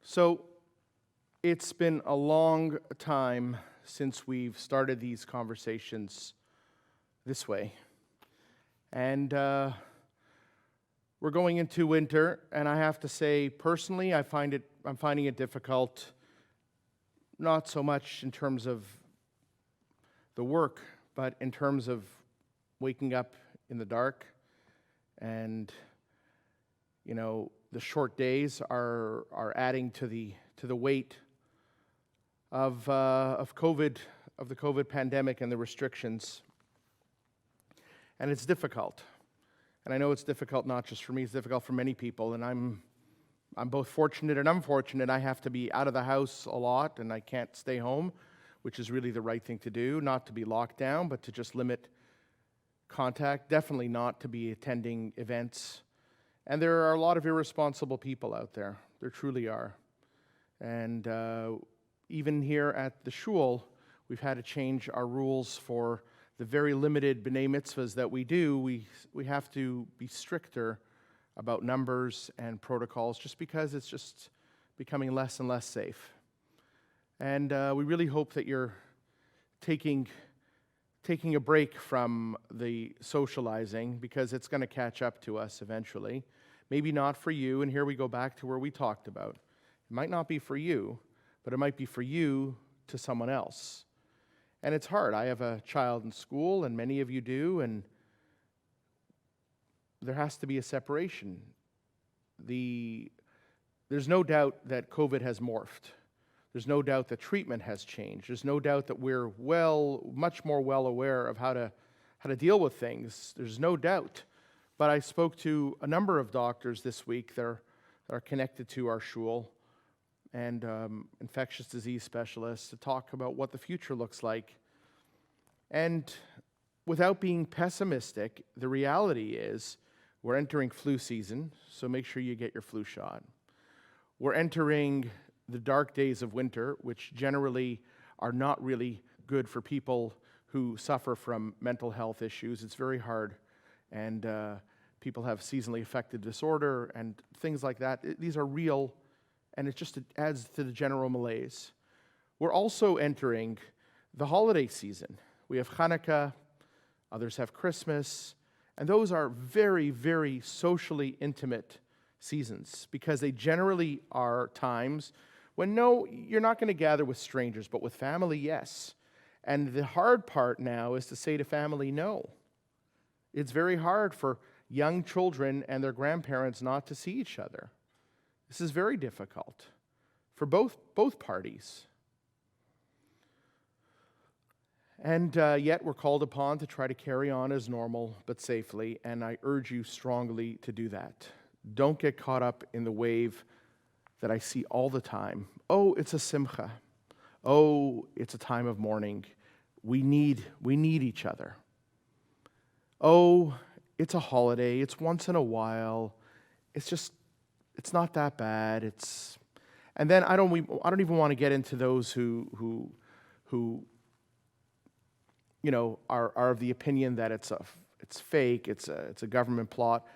So it's been a long time since we've started these conversations this way. And we're going into winter, and I have to say, personally, I'm finding it difficult, not so much in terms of the work, but in terms of waking up in the dark. And, the short days are adding to the weight of COVID, of the COVID pandemic and the restrictions. And it's difficult. And I know it's difficult not just for me, it's difficult for many people. And I'm both fortunate and unfortunate. I have to be out of the house a lot, and I can't stay home, which is really the right thing to do, not to be locked down, but to just limit contact, definitely not to be attending events. And there are a lot of irresponsible people out there. There truly are. And even here at the shul, we've had to change our rules for the very limited b'nai mitzvahs that we do. We have to be stricter about numbers and protocols just because it's just becoming less and less safe. And we really hope that you're taking a break from the socializing, because it's going to catch up to us eventually. Maybe not for you, and here we go back to where we talked about. It might not be for you, but it might be for you to someone else. And it's hard. I have a child in school, and many of you do, and there has to be a separation. There's no doubt that COVID has morphed. There's no doubt that treatment has changed. There's no doubt that we're much more well aware of how to deal with things. There's no doubt. But I spoke to a number of doctors this week that are connected to our shul, and infectious disease specialists, to talk about what the future looks like. And without being pessimistic, the reality is we're entering flu season, so make sure you get your flu shot. We're entering the dark days of winter, which generally are not really good for people who suffer from mental health issues. It's very hard, and people have seasonally affected disorder and things like that. These are real, and it just adds to the general malaise. We're also entering the holiday season. We have Hanukkah, others have Christmas, and those are very, very socially intimate seasons, because they generally are times when, no, you're not going to gather with strangers, but with family, yes. And the hard part now is to say to family, no. It's very hard for young children and their grandparents not to see each other. This is very difficult for both parties. And yet we're called upon to try to carry on as normal, but safely, and I urge you strongly to do that. Don't get caught up in the wave that I see all the time. Oh, it's a simcha. Oh, it's a time of mourning. We need each other. Oh, it's a holiday. It's once in a while. It's not that bad. And then I don't even want to get into those who are of the opinion that it's fake. It's a government plot.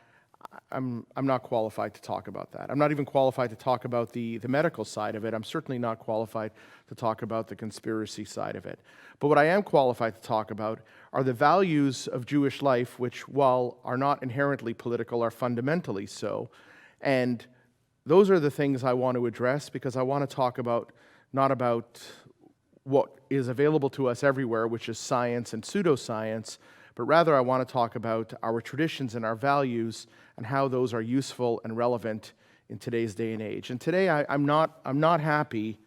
I'm not qualified to talk about that. I'm not even qualified to talk about the medical side of it. I'm certainly not qualified to talk about the conspiracy side of it. But what I am qualified to talk about are the values of Jewish life, which, while are not inherently political, are fundamentally so. And those are the things I want to address, because I want to talk about, not about what is available to us everywhere, which is science and pseudoscience, but rather I want to talk about our traditions and our values and how those are useful and relevant in today's day and age. And today I'm not happy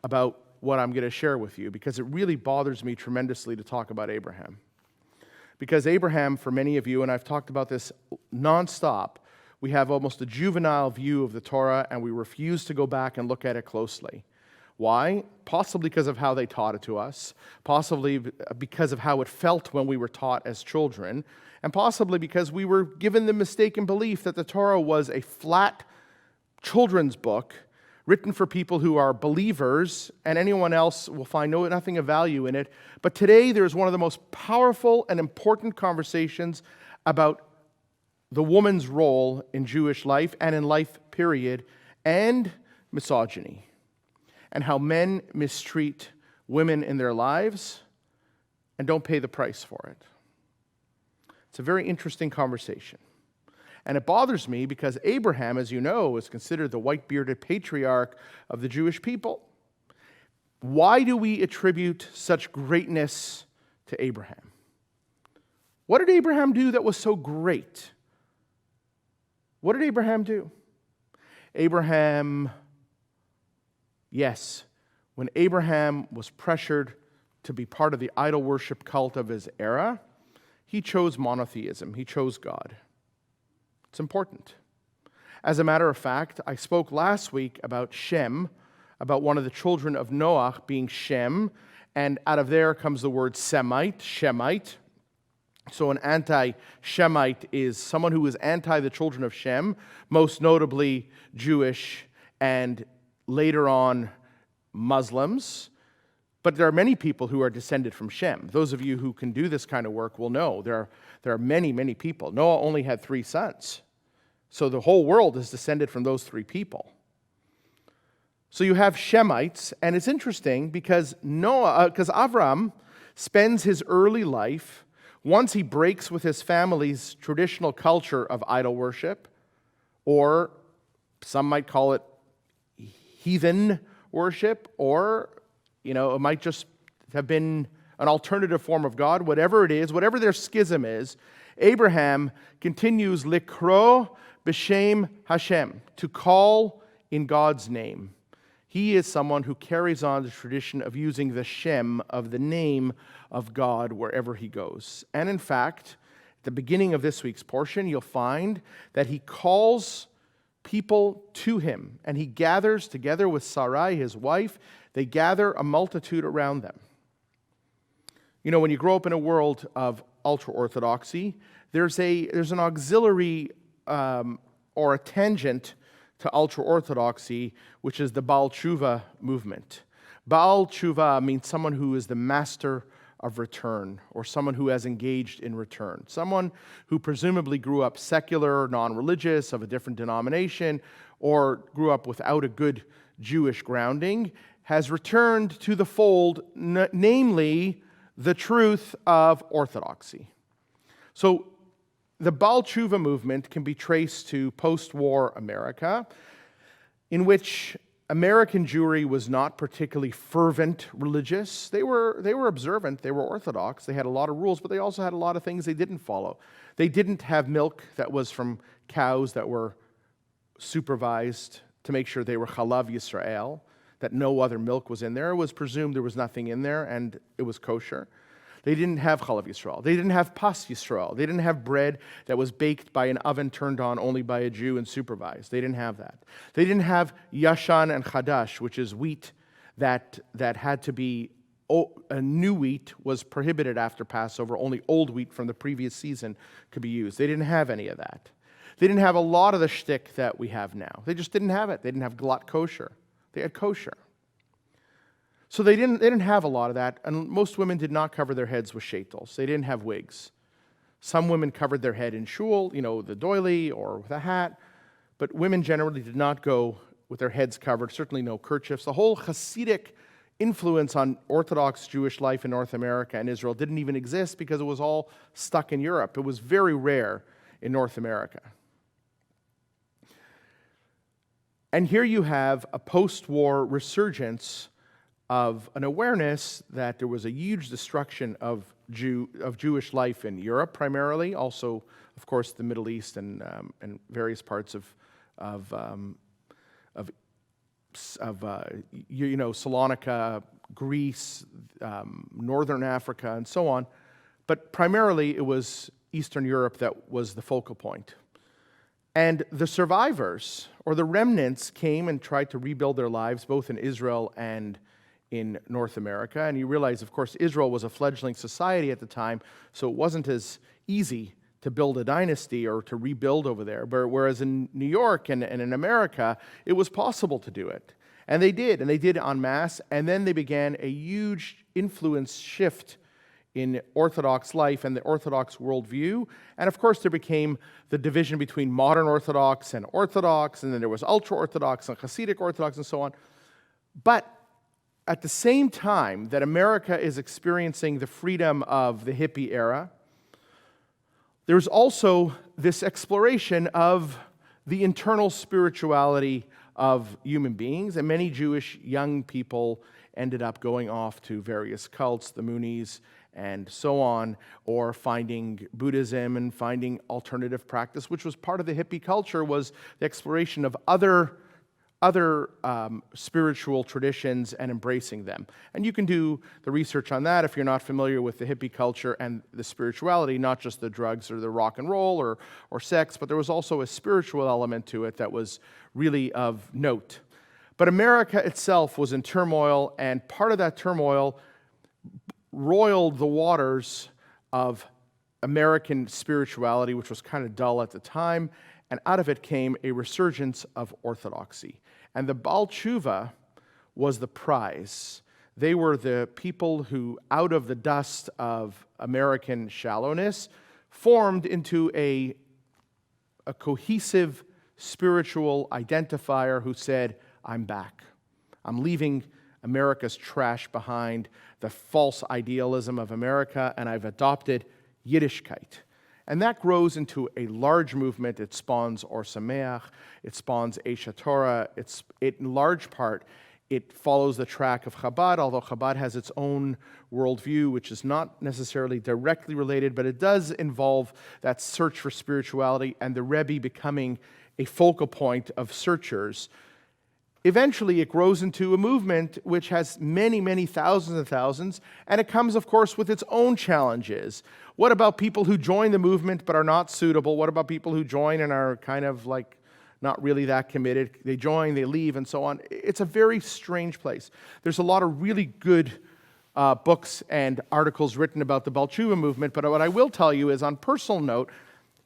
about what I'm going to share with you, because it really bothers me tremendously to talk about Abraham. Because Abraham, for many of you, and I've talked about this nonstop, we have almost a juvenile view of the Torah, and we refuse to go back and look at it closely. Why? Possibly because of how they taught it to us, possibly because of how it felt when we were taught as children, and possibly because we were given the mistaken belief that the Torah was a flat children's book written for people who are believers, and anyone else will find nothing of value in it. But today there's one of the most powerful and important conversations about the woman's role in Jewish life and in life, period, and misogyny and how men mistreat women in their lives and don't pay the price for it. It's a very interesting conversation. And it bothers me because Abraham, as you know, is considered the white-bearded patriarch of the Jewish people. Why do we attribute such greatness to Abraham? What did Abraham do that was so great? What did Abraham do? Yes, when Abraham was pressured to be part of the idol worship cult of his era, he chose monotheism. He chose God. It's important. As a matter of fact, I spoke last week about Shem, about one of the children of Noah being Shem, and out of there comes the word Semite, Shemite. So an anti-Shemite is someone who is anti the children of Shem, most notably Jewish and later on Muslims. But there are many people who are descended from Shem. Those of you who can do this kind of work will know there are many, many people. Noah only had 3 sons. So the whole world is descended from those 3 people. So you have Shemites, and it's interesting because Avram spends his early life, once he breaks with his family's traditional culture of idol worship, or some might call it heathen worship, or it might just have been an alternative form of God, whatever it is, whatever their schism is, Abraham continues likro b'shem Hashem, to call in God's name. He is someone who carries on the tradition of using the Shem, of the name of God, wherever he goes. And in fact, at the beginning of this week's portion, you'll find that he calls people to him, and he gathers together with Sarai, his wife. They gather a multitude around them. When you grow up in a world of ultra-Orthodoxy, there's an auxiliary or a tangent to ultra-Orthodoxy, which is the Baal Tshuva movement. Baal Tshuva means someone who is the master of return, or someone who has engaged in return. Someone who presumably grew up secular, non-religious, of a different denomination, or grew up without a good Jewish grounding, has returned to the fold, namely the truth of orthodoxy. So the Baal Tshuva movement can be traced to post-war America, in which American Jewry was not particularly fervent religious. They were observant, they were orthodox, they had a lot of rules, but they also had a lot of things they didn't follow. They didn't have milk that was from cows that were supervised to make sure they were Chalav Yisrael, that no other milk was in there. It was presumed there was nothing in there and it was kosher. They didn't have Chalav Yisrael. They didn't have Pas Yisrael. They didn't have bread that was baked by an oven turned on only by a Jew and supervised. They didn't have that. They didn't have Yashan and Chadash, which is wheat that had to be, a new wheat was prohibited after Passover. Only old wheat from the previous season could be used. They didn't have any of that. They didn't have a lot of the shtick that we have now. They just didn't have it. They didn't have glatt kosher. They had kosher. So they didn't have a lot of that, and most women did not cover their heads with shaitels. They didn't have wigs. Some women covered their head in shul, the doily or with a hat, but women generally did not go with their heads covered, certainly no kerchiefs. The whole Hasidic influence on Orthodox Jewish life in North America and Israel didn't even exist because it was all stuck in Europe. It was very rare in North America. And here you have a post-war resurgence of an awareness that there was a huge destruction of Jewish life in Europe primarily, also, of course, the Middle East and various parts of Salonika, Greece, Northern Africa, and so on. But primarily, it was Eastern Europe that was the focal point. And the survivors, or the remnants, came and tried to rebuild their lives, both in Israel and in North America. And you realize, of course, Israel was a fledgling society at the time, so it wasn't as easy to build a dynasty or to rebuild over there. Whereas in New York and in America, it was possible to do it. And they did en masse. And then they began a huge influence shift in Orthodox life and the Orthodox worldview. And of course, there became the division between modern Orthodox, and then there was ultra-Orthodox and Hasidic Orthodox and so on. But at the same time that America is experiencing the freedom of the hippie era, there's also this exploration of the internal spirituality of human beings, and many Jewish young people ended up going off to various cults, the Moonies, and so on, or finding Buddhism and finding alternative practice, which was part of the hippie culture, was the exploration of other spiritual traditions and embracing them. And you can do the research on that if you're not familiar with the hippie culture and the spirituality, not just the drugs or the rock and roll or sex, but there was also a spiritual element to it that was really of note. But America itself was in turmoil, and part of that turmoil roiled the waters of American spirituality, which was kind of dull at the time, and out of it came a resurgence of orthodoxy. And the Baal Tshuva was the prize. They were the people who, out of the dust of American shallowness, formed into a cohesive spiritual identifier who said, I'm back. I'm leaving America's trash behind, the false idealism of America, and I've adopted Yiddishkeit. And that grows into a large movement. It spawns Or Sameach, it spawns Beth Torah. In large part, it follows the track of Chabad, although Chabad has its own worldview, which is not necessarily directly related, but it does involve that search for spirituality and the Rebbe becoming a focal point of searchers. Eventually, it grows into a movement which has many, many thousands and thousands, and it comes, of course, with its own challenges. What about people who join the movement but are not suitable? What about people who join and are kind of like not really that committed? They join, they leave, and so on. It's a very strange place. There's a lot of really good books and articles written about the Baal Tshuva movement, but what I will tell you is, on personal note,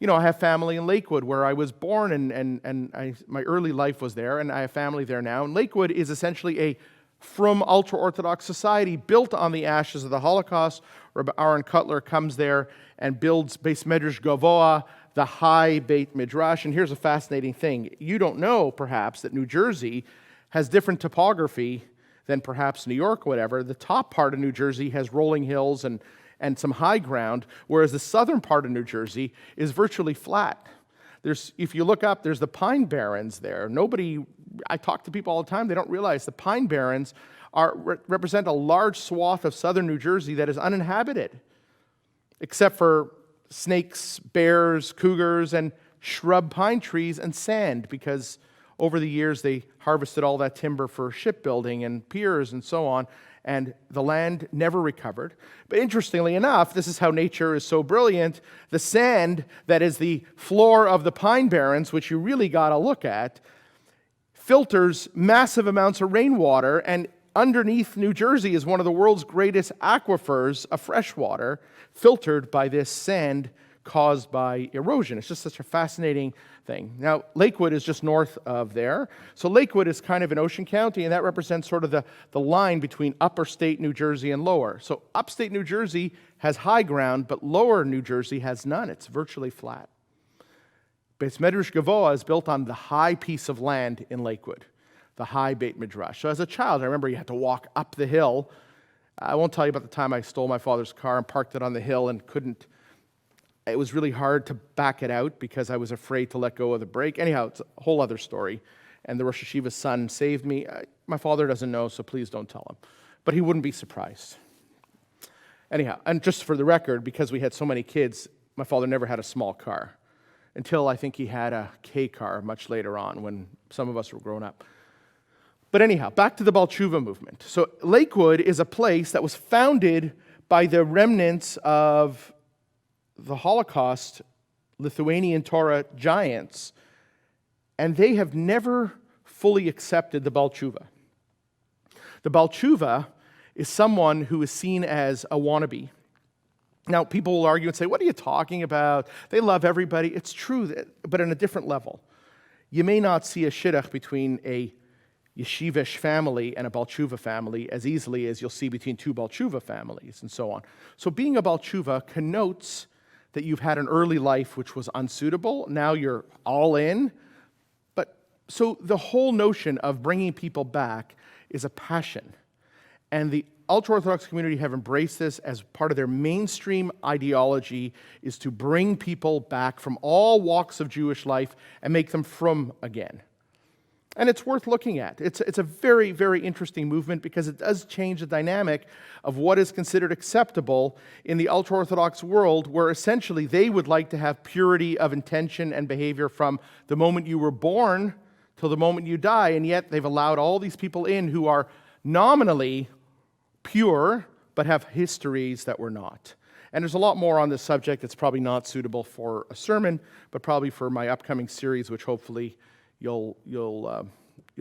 I have family in Lakewood where I was born, and my early life was there, and I have family there now. And Lakewood is essentially a frum ultra-Orthodox society built on the ashes of the Holocaust. Rabbi Aaron Cutler comes there and builds Beis Medrash Gavoa, the high Beit Midrash. And here's a fascinating thing. You don't know, perhaps, that New Jersey has different topography than perhaps New York or whatever. The top part of New Jersey has rolling hills and some high ground, whereas the southern part of New Jersey is virtually flat. If you look up, there's the Pine Barrens there. I talk to people all the time, they don't realize the Pine Barrens represent a large swath of southern New Jersey that is uninhabited, except for snakes, bears, cougars, and shrub pine trees and sand, because over the years they harvested all that timber for shipbuilding and piers and so on, and the land never recovered. But interestingly enough, this is how nature is so brilliant. The sand that is the floor of the Pine Barrens, which you really got to look at, filters massive amounts of rainwater, and underneath New Jersey is one of the world's greatest aquifers of fresh water, filtered by this sand caused by erosion. It's just such a fascinating thing. Now, Lakewood is just north of there. So Lakewood is kind of an ocean county, and that represents sort of the line between upper state New Jersey and lower. So upstate New Jersey has high ground, but lower New Jersey has none. It's virtually flat. Beis Medrash Gavoa is built on the high piece of land in Lakewood, the high Beit Midrash. So as a child, I remember you had to walk up the hill. I won't tell you about the time I stole my father's car and parked it on the hill and couldn't. It was really hard to back it out because I was afraid to let go of the brake. Anyhow, it's a whole other story. And the Rosh Hashiva's son saved me. My father doesn't know, so please don't tell him. But he wouldn't be surprised. Anyhow, and just for the record, because we had so many kids, my father never had a small car until I think he had a K car much later on when some of us were grown up. But anyhow, back to the Baal Tshuva movement. So Lakewood is a place that was founded by the remnants of the Holocaust Lithuanian Torah giants, and they have never fully accepted the Baal Tshuva. The Baal Tshuva is someone who is seen as a wannabe. Now, people will argue and say, what are you talking about? They love everybody. It's true, but on a different level. You may not see a shidduch between a yeshivish family and a Balchuva family as easily as you'll see between two Balchuva families and so on. So being a Balchuva connotes that you've had an early life which was unsuitable. Now you're all in. But so the whole notion of bringing people back is a passion. And the ultra-Orthodox community have embraced this as part of their mainstream ideology, is to bring people back from all walks of Jewish life and make them frum again. And it's worth looking at. It's a very, very interesting movement because it does change the dynamic of what is considered acceptable in the ultra-Orthodox world, where essentially they would like to have purity of intention and behavior from the moment you were born till the moment you die, and yet they've allowed all these people in who are nominally pure, but have histories that were not. And there's a lot more on this subject that's probably not suitable for a sermon, but probably for my upcoming series, which hopefully you'll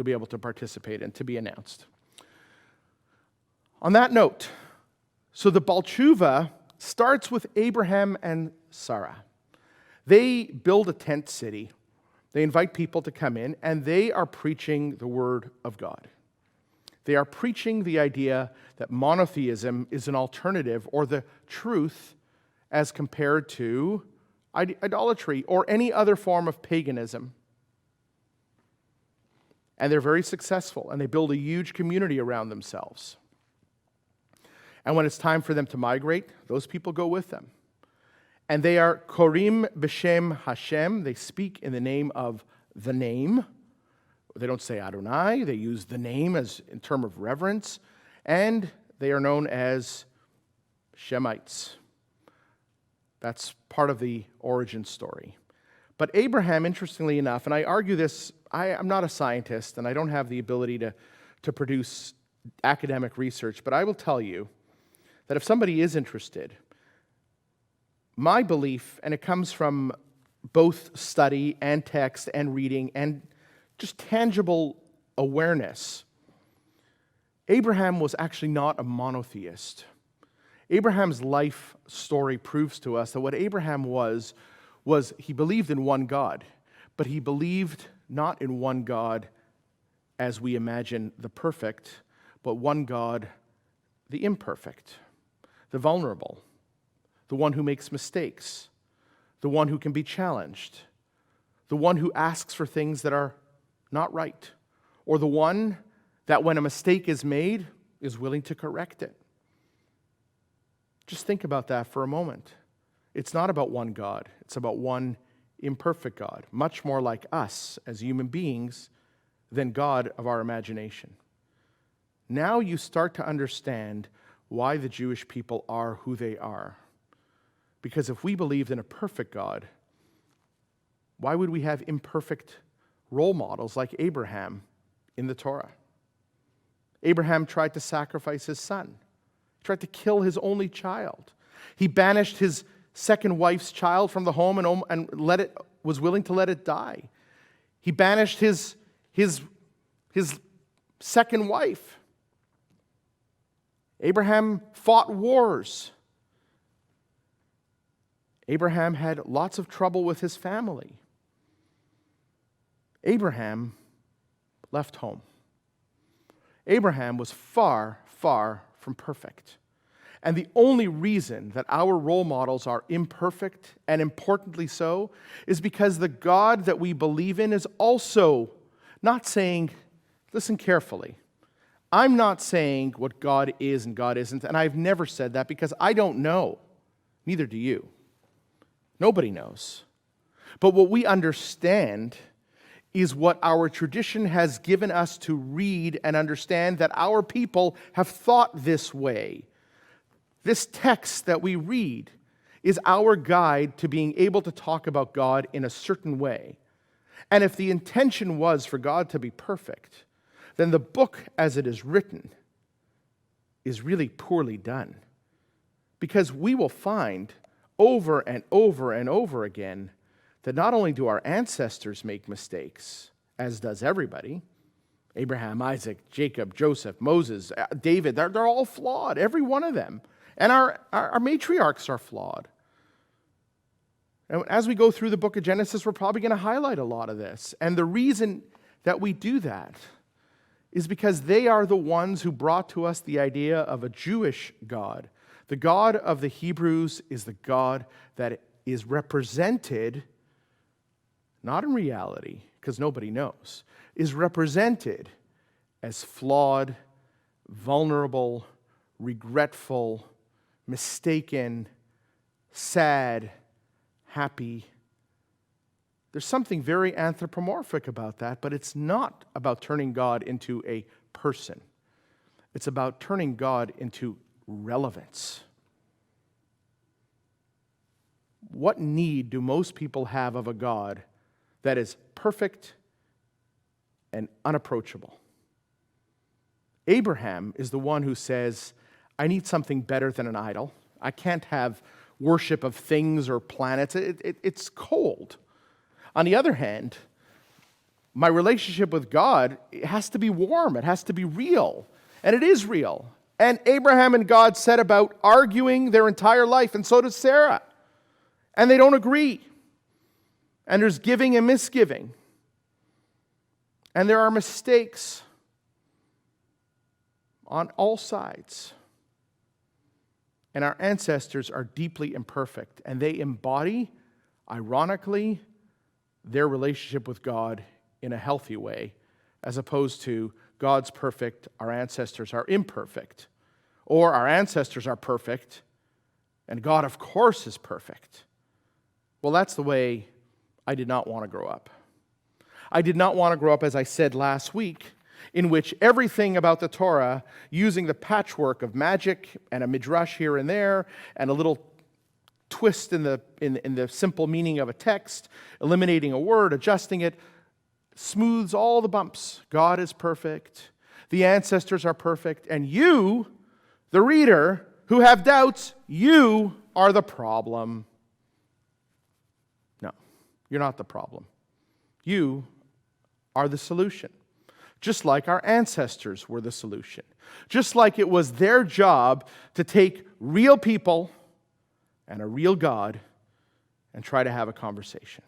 be able to participate in, to be announced. On that note, so the Balchuva starts with Abraham and Sarah. They build a tent city. They invite people to come in, and they are preaching the Word of God. They are preaching the idea that monotheism is an alternative or the truth as compared to idolatry or any other form of paganism. And they're very successful, and they build a huge community around themselves. And when it's time for them to migrate, those people go with them. And they are Korim B'Shem Hashem. They speak in the name of the name. They don't say Adonai. They use the name as in term of reverence. And they are known as Shemites. That's part of the origin story. But Abraham, interestingly enough, and I argue this, I'm not a scientist and I don't have the ability to produce academic research, but I will tell you that if somebody is interested, my belief, and it comes from both study and text and reading and just tangible awareness, Abraham was actually not a monotheist. Abraham's life story proves to us that what Abraham was he believed in one God, but he believed not in one God as we imagine the perfect, but one God, the imperfect, the vulnerable, the one who makes mistakes, the one who can be challenged, the one who asks for things that are not right, or the one that when a mistake is made is willing to correct it. Just think about that for a moment. It's not about one God. It's about one imperfect God, much more like us as human beings than God of our imagination. Now you start to understand why the Jewish people are who they are. Because if we believed in a perfect God, why would we have imperfect role models like Abraham in the Torah? Abraham tried to sacrifice his son. He tried to kill his only child. He banished his second wife's child from the home and was willing to let it die. He banished his second wife. Abraham fought wars. Abraham had lots of trouble with his family. Abraham left home. Abraham was far, far from perfect. And the only reason that our role models are imperfect, and importantly so, is because the God that we believe in is also not saying, listen carefully, I'm not saying what God is and God isn't, and I've never said that because I don't know. Neither do you. Nobody knows. But what we understand is what our tradition has given us to read and understand, that our people have thought this way. This text that we read is our guide to being able to talk about God in a certain way. And if the intention was for God to be perfect, then the book as it is written is really poorly done. Because we will find over and over and over again that not only do our ancestors make mistakes, as does everybody, Abraham, Isaac, Jacob, Joseph, Moses, David, they're all flawed, every one of them. And our matriarchs are flawed. And as we go through the book of Genesis, we're probably going to highlight a lot of this. And the reason that we do that is because they are the ones who brought to us the idea of a Jewish God. The God of the Hebrews is the God that is represented, not in reality, because nobody knows, is represented as flawed, vulnerable, regretful, mistaken, sad, happy. There's something very anthropomorphic about that, but it's not about turning God into a person. It's about turning God into relevance. What need do most people have of a God that is perfect and unapproachable? Abraham is the one who says, I need something better than an idol. I can't have worship of things or planets. It's cold. On the other hand, my relationship with God, it has to be warm. It has to be real. And it is real. And Abraham and God set about arguing their entire life, and so does Sarah. And they don't agree. And there's giving and misgiving. And there are mistakes on all sides. And our ancestors are deeply imperfect. And they embody, ironically, their relationship with God in a healthy way, as opposed to God's perfect, our ancestors are imperfect. Or our ancestors are perfect, and God, of course, is perfect. Well, that's the way I did not want to grow up. I did not want to grow up, as I said last week, in which everything about the Torah, using the patchwork of magic and a midrash here and there, and a little twist in the simple meaning of a text, eliminating a word, adjusting it, smooths all the bumps. God is perfect. The ancestors are perfect. And you, the reader, who have doubts, you are the problem. No, you're not the problem. You are the solution. Just like our ancestors were the solution. Just like it was their job to take real people and a real God and try to have a conversation.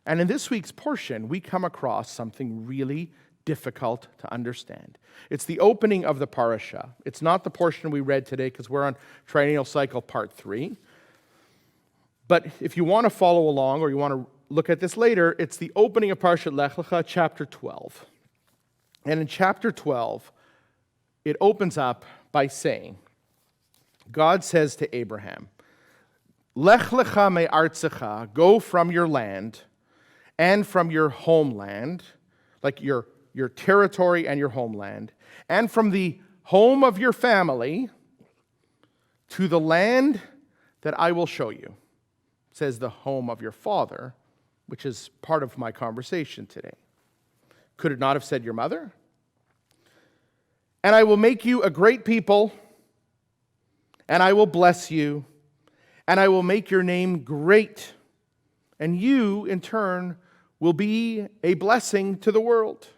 And in this week's portion, we come across something really difficult to understand. It's the opening of the parasha. It's not the portion we read today because we're on Triennial Cycle Part 3. But if you want to follow along or you want to look at this later, it's the opening of Parashat Lech Lecha, chapter 12. And in chapter 12, it opens up by saying, God says to Abraham, Lech lecha me'artzecha, go from your land and from your homeland, like your territory and your homeland, and from the home of your family to the land that I will show you. It says the home of your father, which is part of my conversation today. Could it not have said your mother? And I will make you a great people, and I will bless you, and I will make your name great, and you, in turn, will be a blessing to the world.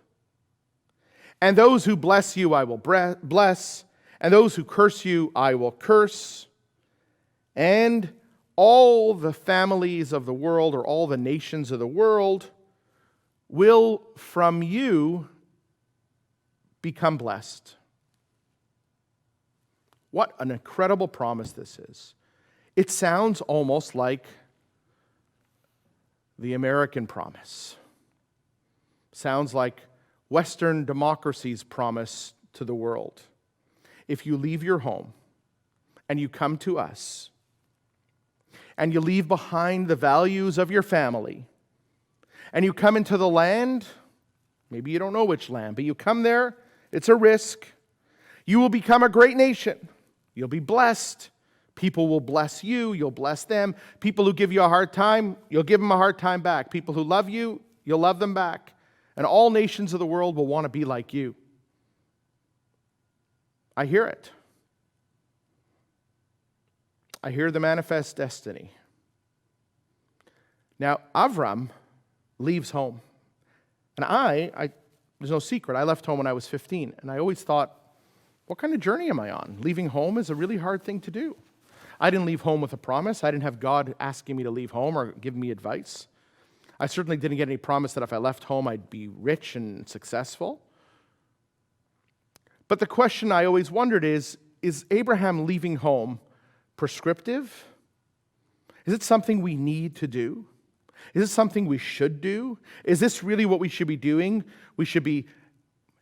And those who bless you I will bless, and those who curse you I will curse, and all the families of the world, or all the nations of the world, will from you become blessed. What an incredible promise this is. It sounds almost like the American promise. Sounds like Western democracy's promise to the world. If you leave your home and you come to us and you leave behind the values of your family and you come into the land, maybe you don't know which land, but you come there, it's a risk. You will become a great nation. You'll be blessed. People will bless you. You'll bless them. People who give you a hard time, you'll give them a hard time back. People who love you, you'll love them back. And all nations of the world will want to be like you. I hear it. I hear the manifest destiny. Now, Avram leaves home. And there's no secret, I left home when I was 15. And I always thought, what kind of journey am I on? Leaving home is a really hard thing to do. I didn't leave home with a promise. I didn't have God asking me to leave home or give me advice. I certainly didn't get any promise that if I left home, I'd be rich and successful. But the question I always wondered is Abraham leaving home prescriptive? Is it something we need to do? Is it something we should do? Is this really what we should be doing? We should be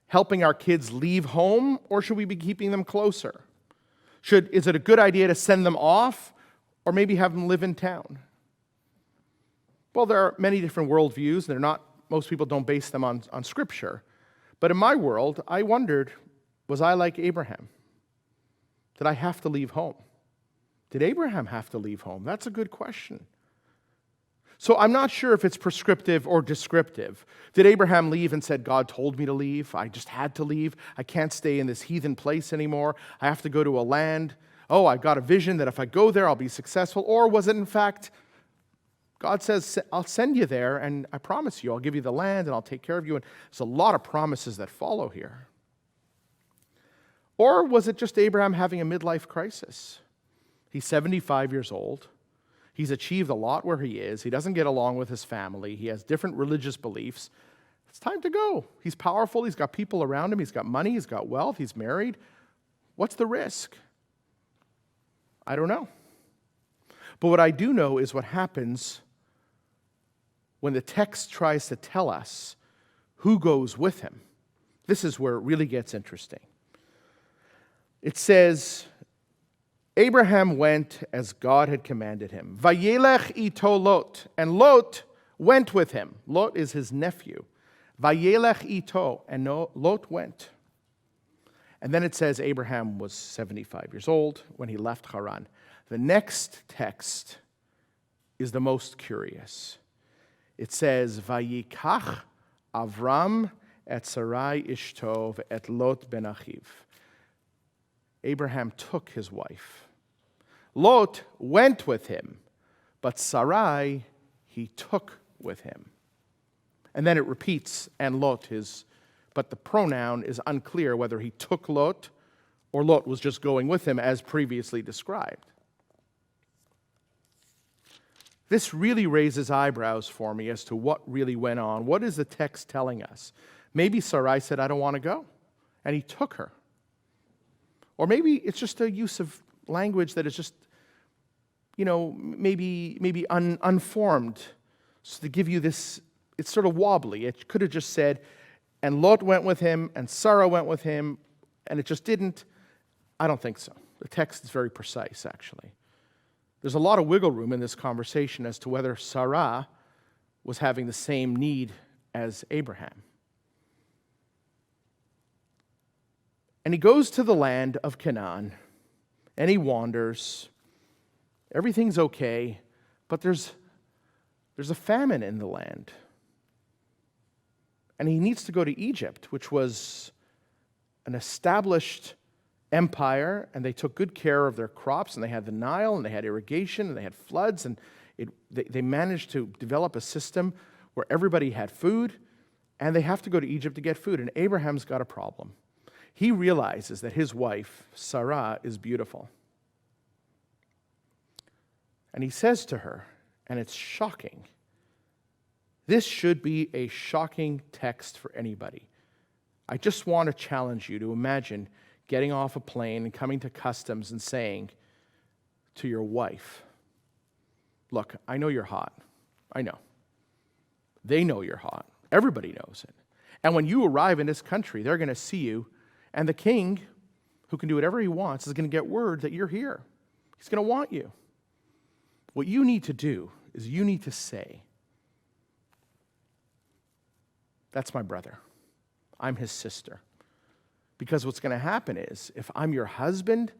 helping our kids leave home, or should we be keeping them closer? Is it a good idea to send them off, or maybe have them live in town? Well, there are many different worldviews. Most people don't base them on Scripture. But in my world, I wondered, was I like Abraham? Did I have to leave home? Did Abraham have to leave home? That's a good question. So I'm not sure if it's prescriptive or descriptive. Did Abraham leave and said, God told me to leave? I just had to leave. I can't stay in this heathen place anymore. I have to go to a land. Oh, I've got a vision that if I go there, I'll be successful. Or was it, in fact, God says, I'll send you there, and I promise you, I'll give you the land, and I'll take care of you. And there's a lot of promises that follow here. Or was it just Abraham having a midlife crisis? He's 75 years old. He's achieved a lot where he is. He doesn't get along with his family. He has different religious beliefs. It's time to go. He's powerful. He's got people around him. He's got money. He's got wealth. He's married. What's the risk? I don't know. But what I do know is what happens when the text tries to tell us who goes with him. This is where it really gets interesting. It says, Abraham went as God had commanded him. Vayelech ito Lot. And Lot went with him. Lot is his nephew. Vayelech ito. And Lot went. And then it says Abraham was 75 years old when he left Haran. The next text is the most curious. It says, Vayikach Avram et Sarai ishto et Lot ben Achiv. Abraham took his wife. Lot went with him, but Sarai he took with him. And then it repeats, and Lot but the pronoun is unclear whether he took Lot or Lot was just going with him as previously described. This really raises eyebrows for me as to what really went on. What is the text telling us? Maybe Sarai said, I don't want to go, and he took her. Or maybe it's just a use of language that is just, maybe unformed. So to give you this, it's sort of wobbly. It could have just said, and Lot went with him, and Sarah went with him, and it just didn't. I don't think so. The text is very precise, actually. There's a lot of wiggle room in this conversation as to whether Sarah was having the same need as Abraham. And he goes to the land of Canaan, and he wanders. Everything's okay, but there's a famine in the land. And he needs to go to Egypt, which was an established empire, and they took good care of their crops, and they had the Nile, and they had irrigation, and they had floods, and they managed to develop a system where everybody had food, and they have to go to Egypt to get food. And Abraham's got a problem. He realizes that his wife, Sarah, is beautiful. And he says to her, and it's shocking, this should be a shocking text for anybody. I just want to challenge you to imagine getting off a plane and coming to customs and saying to your wife, look, I know you're hot. I know. They know you're hot. Everybody knows it. And when you arrive in this country, they're going to see you, and the king, who can do whatever he wants, is going to get word that you're here. He's going to want you. What you need to do is you need to say, that's my brother. I'm his sister. Because what's going to happen is, if I'm your husband,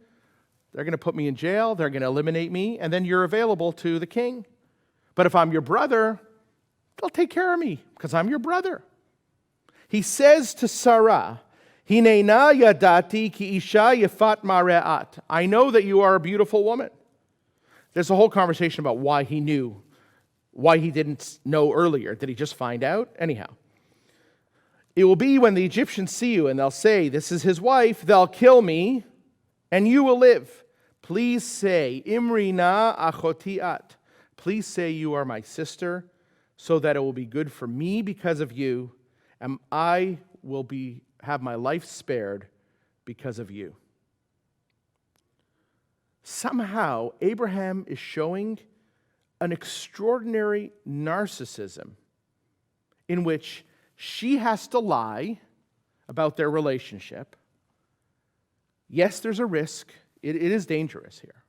they're going to put me in jail, they're going to eliminate me, and then you're available to the king. But if I'm your brother, they'll take care of me, because I'm your brother. He says to Sarah, Hinena yadati ki isha yefat mareat. I know that you are a beautiful woman. There's a whole conversation about why he knew, why he didn't know earlier. Did he just find out? Anyhow. It will be when the Egyptians see you and they'll say, this is his wife, they'll kill me, and you will live. Please say, Imri na achotiat. Please say you are my sister, so that it will be good for me because of you, and I will have my life spared because of you. Somehow, Abraham is showing an extraordinary narcissism in which she has to lie about their relationship. Yes, there's a risk. It is dangerous here.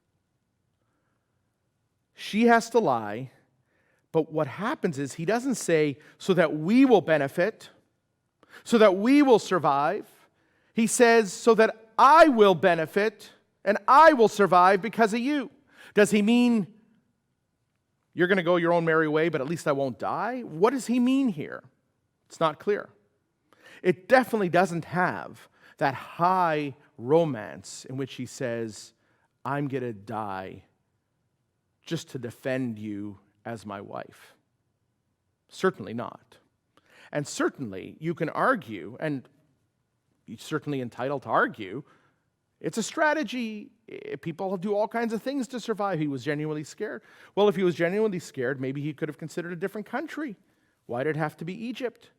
She has to lie, but what happens is he doesn't say, so that we will benefit, so that we will survive. He says, so that I will benefit and I will survive because of you. Does he mean you're going to go your own merry way, but at least I won't die? What does he mean here? It's not clear. It definitely doesn't have that high romance in which he says, I'm going to die just to defend you as my wife. Certainly not. And certainly you can argue, and you're certainly entitled to argue, it's a strategy. People do all kinds of things to survive. He was genuinely scared. Well, if he was genuinely scared, maybe he could have considered a different country. Why did it have to be Egypt?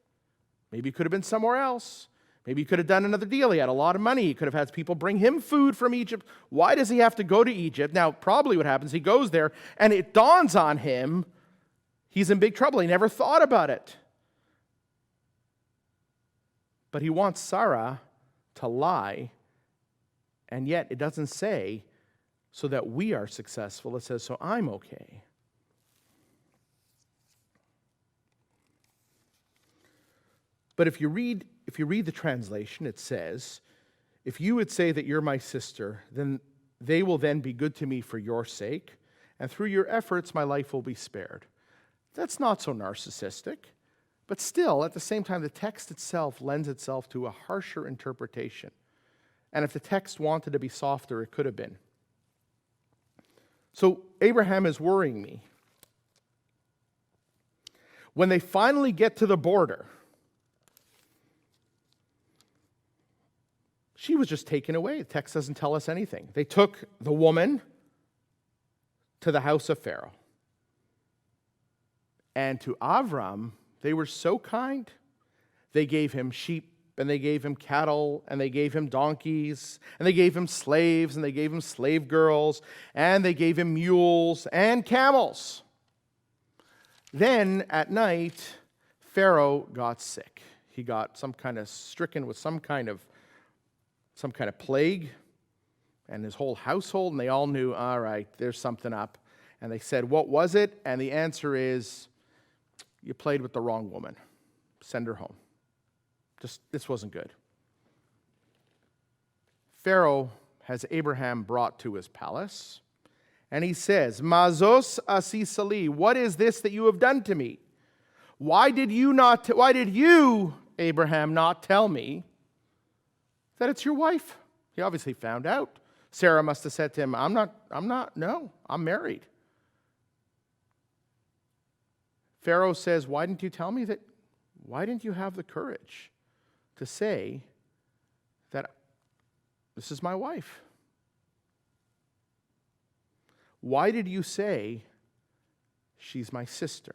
Maybe it could have been somewhere else. Maybe he could have done another deal. He had a lot of money. He could have had people bring him food from Egypt. Why does he have to go to Egypt? Now, probably what happens, he goes there, and it dawns on him he's in big trouble. He never thought about it. But he wants Sarah to lie, and yet it doesn't say so that we are successful. It says, so I'm okay. But if you read the translation, it says, if you would say that you're my sister, then they will then be good to me for your sake, and through your efforts my life will be spared. That's not so narcissistic, but still, at the same time, the text itself lends itself to a harsher interpretation. And if the text wanted to be softer, it could have been. So Abraham is worrying me. When they finally get to the border, she was just taken away. The text doesn't tell us anything. They took the woman to the house of Pharaoh. And to Avram, they were so kind. They gave him sheep, and they gave him cattle, and they gave him donkeys, and they gave him slaves, and they gave him slave girls, and they gave him mules and camels. Then at night, Pharaoh got sick. He got stricken with some kind of plague, and his whole household, and they all knew, all right, there's something up. And they said, what was it? And the answer is, you played with the wrong woman. Send her home. This wasn't good. Pharaoh has Abraham brought to his palace, and he says, Mazos asisali, what is this that you have done to me? Why did you, Abraham, not tell me that it's your wife? He obviously found out. Sarah must have said to him, I'm married. Pharaoh says, why didn't you tell me that? Why didn't you have the courage to say that this is my wife? Why did you say she's my sister?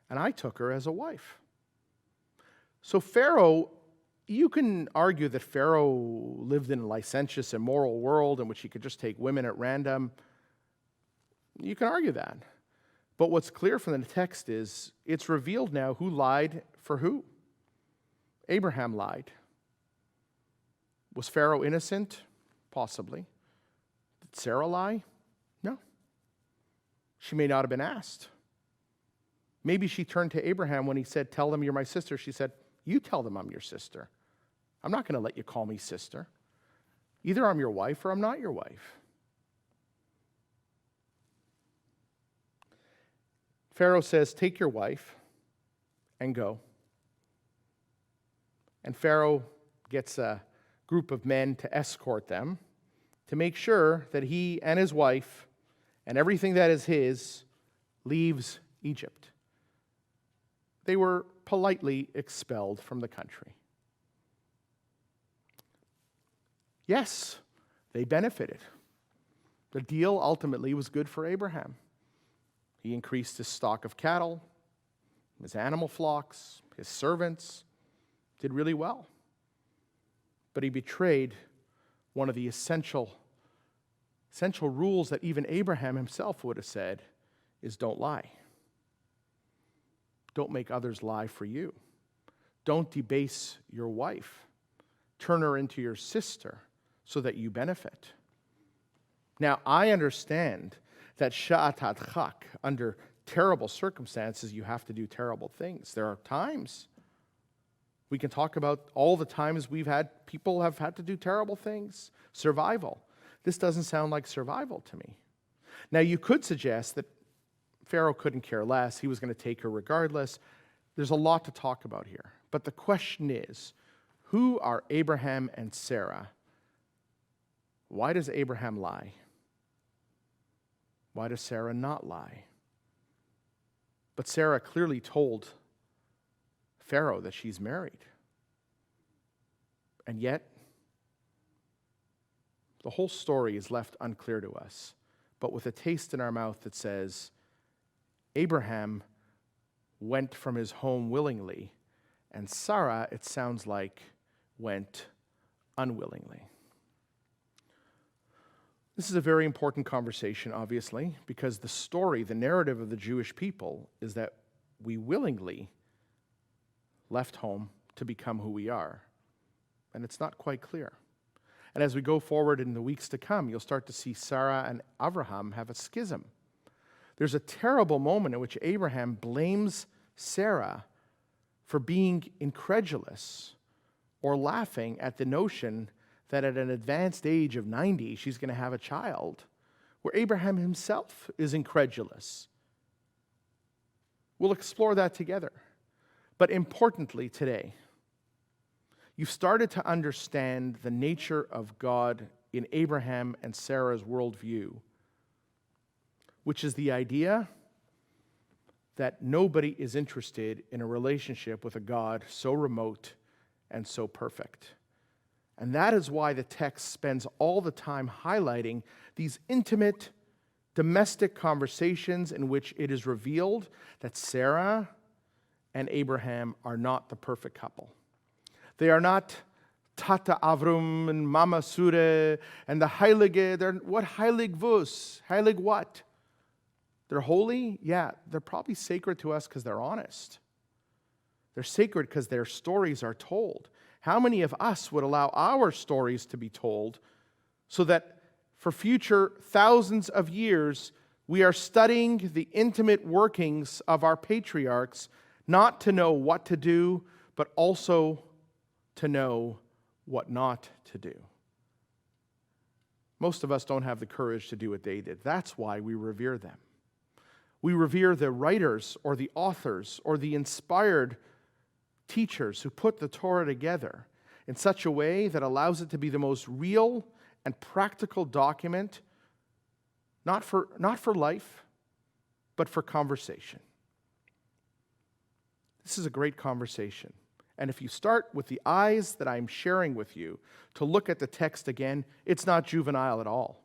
And I took her as a wife. So Pharaoh, you can argue that Pharaoh lived in a licentious, immoral world in which he could just take women at random. You can argue that. But what's clear from the text is it's revealed now who lied for who. Abraham lied. Was Pharaoh innocent? Possibly. Did Sarah lie? No. She may not have been asked. Maybe she turned to Abraham when he said, tell them you're my sister. She said, you tell them I'm your sister. I'm not going to let you call me sister. Either I'm your wife or I'm not your wife. Pharaoh says, take your wife and go. And Pharaoh gets a group of men to escort them to make sure that he and his wife and everything that is his leaves Egypt. They were politely expelled from the country. Yes, they benefited. The deal ultimately was good for Abraham. He increased his stock of cattle, his animal flocks, his servants, did really well. But he betrayed one of the essential rules that even Abraham himself would have said is don't lie. Don't make others lie for you. Don't debase your wife. Turn her into your sister so that you benefit. Now, I understand that sha'at hadchak, under terrible circumstances, you have to do terrible things. There are times. We can talk about all the times people have had to do terrible things. Survival. This doesn't sound like survival to me. Now, you could suggest that Pharaoh couldn't care less. He was going to take her regardless. There's a lot to talk about here. But the question is, who are Abraham and Sarah? Why does Abraham lie? Why does Sarah not lie? But Sarah clearly told Pharaoh that she's married. And yet, the whole story is left unclear to us, but with a taste in our mouth that says, Abraham went from his home willingly, and Sarah, it sounds like, went unwillingly. This is a very important conversation, obviously, because the story, the narrative of the Jewish people is that we willingly left home to become who we are. And it's not quite clear. And as we go forward in the weeks to come, you'll start to see Sarah and Abraham have a schism. There's a terrible moment in which Abraham blames Sarah for being incredulous or laughing at the notion that at an advanced age of 90, she's going to have a child, where Abraham himself is incredulous. We'll explore that together. But importantly today, you've started to understand the nature of God in Abraham and Sarah's worldview, which is the idea that nobody is interested in a relationship with a God so remote and so perfect. And that is why the text spends all the time highlighting these intimate, domestic conversations in which it is revealed that Sarah and Abraham are not the perfect couple. They are not Tata Avrum and Mama Sure and the Heilige. They're what Heilig Vus? Heilig what? They're holy? Yeah, they're probably sacred to us because they're honest. They're sacred because their stories are told. How many of us would allow our stories to be told so that for future thousands of years we are studying the intimate workings of our patriarchs, not to know what to do, but also to know what not to do? Most of us don't have the courage to do what they did. That's why we revere them. We revere the writers or the authors or the inspired teachers who put the Torah together in such a way that allows it to be the most real and practical document, not for life, but for conversation. This is a great conversation. And if you start with the eyes that I'm sharing with you to look at the text again, it's not juvenile at all.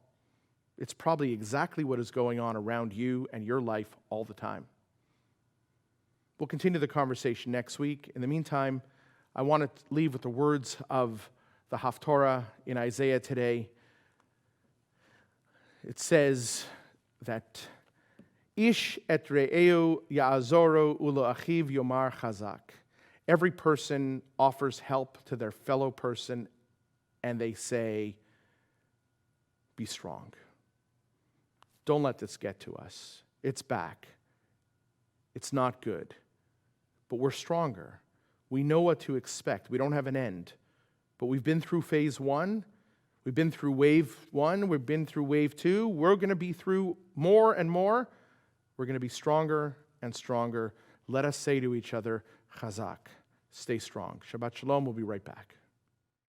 It's probably exactly what is going on around you and your life all the time. We'll continue the conversation next week. In the meantime, I want to leave with the words of the Haftorah in Isaiah today. It says that Ish et re'eu ya'azoru ulo achiv yomar chazak. Every person offers help to their fellow person, and they say, be strong. Don't let this get to us. It's back. It's not good. But we're stronger. We know what to expect. We don't have an end. But we've been through phase 1. We've been through wave 1. We've been through wave 2. We're going to be through more and more. We're going to be stronger and stronger. Let us say to each other, Chazak, stay strong. Shabbat Shalom. We'll be right back.